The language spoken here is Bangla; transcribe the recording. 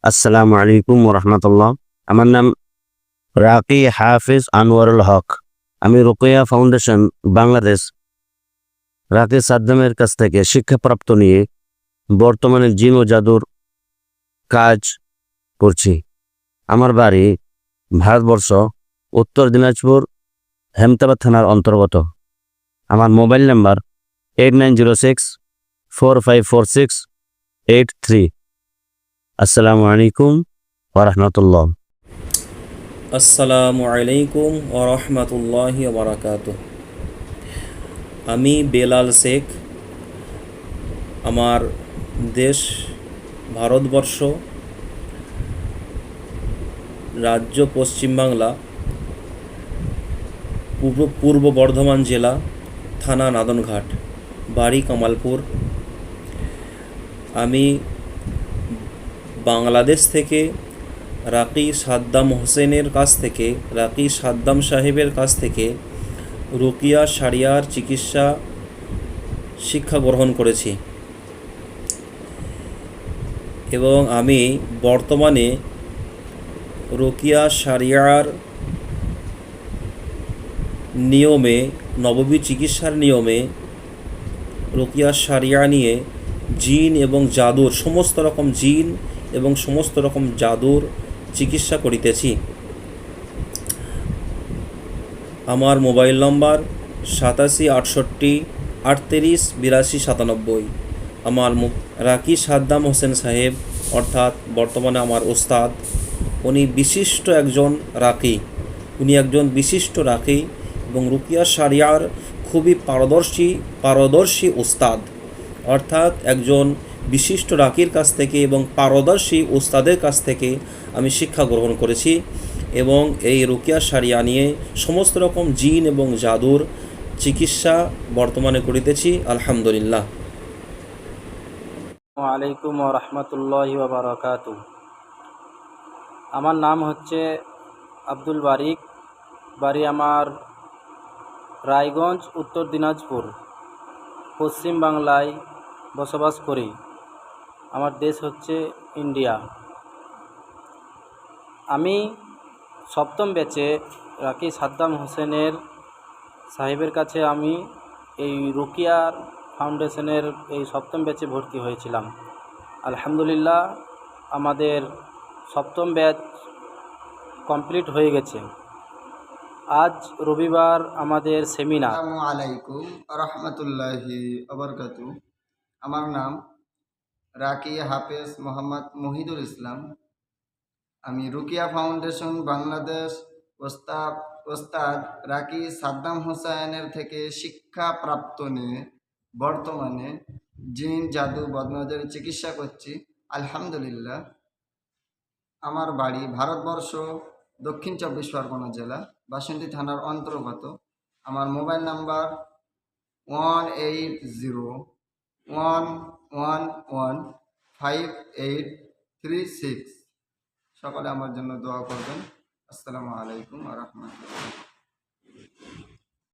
আসসালামু আলাইকুম রহমতুল্লাহ। আমার নাম রাকি হাফিজ আনোয়ারুল হক। আমি রোকেয়া ফাউন্ডেশন বাংলাদেশ রাকি সাদ্দামের কাছ থেকে শিক্ষাপ্রাপ্ত নিয়ে বর্তমানে জিন ও জাদুর কাজ করছি। আমার বাড়ি ভারতবর্ষ, উত্তর দিনাজপুর, হেমতাবাদ থানার অন্তর্গত। আমার মোবাইল নাম্বার 8906454683। আসসালামু আলাইকুম ওয়া রাহমাতুল্লাহ। আসসালামু আলাইকুম ওরহমতুল্লাহি বারাকাতুহ। আমি বেলাল শেখ। আমার দেশ ভারতবর্ষ, রাজ্য পশ্চিমবাংলা, পূর্ব বর্ধমান জেলা, থানা নাদনঘাট, বাড়ি কামালপুর। আমি বাংলাদেশ থেকে রাকি সাদ্দাম হোসেনের কাছ থেকে, রাকি সাদ্দাম সাহেবের কাছ থেকে রুকিয়া শারিয়ার চিকিৎসা শিক্ষা গ্রহণ করেছি এবং আমি বর্তমানে রুকিয়া শারিয়ার নিয়মে, নববী চিকিৎসার নিয়মে রুকিয়া শারিয়া নিয়ে জিন এবং জাদুর সমস্ত রকম জিন এবং সমস্ত রকম জাদুর চিকিৎসা করিতেছি। আমার মোবাইল নম্বর 8768388297। আমার রাকি সাদ্দাম হোসেন সাহেব, অর্থাৎ বর্তমানে আমার ওস্তাদ, উনি বিশিষ্ট একজন রাকি। উনি একজন বিশিষ্ট রাকি এবং রুকিয়া শারিয়ার খুবই পারদর্শী ওস্তাদ। অর্থাৎ একজন বিশিষ্ট রাকির কাছ থেকে এবং পারদর্শী ওস্তাদের কাছ থেকে আমি শিক্ষা গ্রহণ করেছি এবং এই রুকিয়া শারিয়া নিয়ে সমস্ত রকম জিন এবং জাদুর চিকিৎসা বর্তমানে করিতেছি, আলহামদুলিল্লাহ। আসসালামু আলাইকুম ওয়া রাহমাতুল্লাহি ওয়া বারাকাতুহু। আমার নাম হচ্ছে আব্দুল বারিক। বাড়ি আমার রায়গঞ্জ, উত্তর দিনাজপুর, পশ্চিম বাংলায় বসবাস করি। আমার দেশ হচ্ছে ইন্ডিয়া। আমি সপ্তম ব্যাচে রাকি সাদ্দাম হোসেনের সাহেবের কাছে আমি এই রুকিয়ার ফাউন্ডেশনের এই সপ্তম ব্যাচে ভর্তি হয়েছিলাম। আলহামদুলিল্লাহ, আমাদের সপ্তম ব্যাচ কমপ্লিট হয়ে গেছে। আজ রবিবার আমাদের সেমিনার। আসসালামু আলাইকুম রহমতুল্লাহি আবরকাতু। আমার নাম রাকি হাফেজ মোহাম্মদ মহিদুল ইসলাম। আমি রুকিয়া ফাউন্ডেশন বাংলাদেশ ওস্তাদ রাকি সাদ্দাম হোসেনের থেকে শিক্ষা প্রাপ্ত নিয়ে বর্তমানে জিন জাদু বদনজরের চিকিৎসা করছি, আলহামদুলিল্লাহ। আমার বাড়ি ভারতবর্ষ, দক্ষিণ 24 পরগনা জেলা, বাসন্তী থানার অন্তর্গত। আমার মোবাইল নাম্বার 18011115836। সকলে আমার জন্য দোয়া করবেন। আসসালামু আলাইকুম ওয়া রাহমাতুল্লাহ।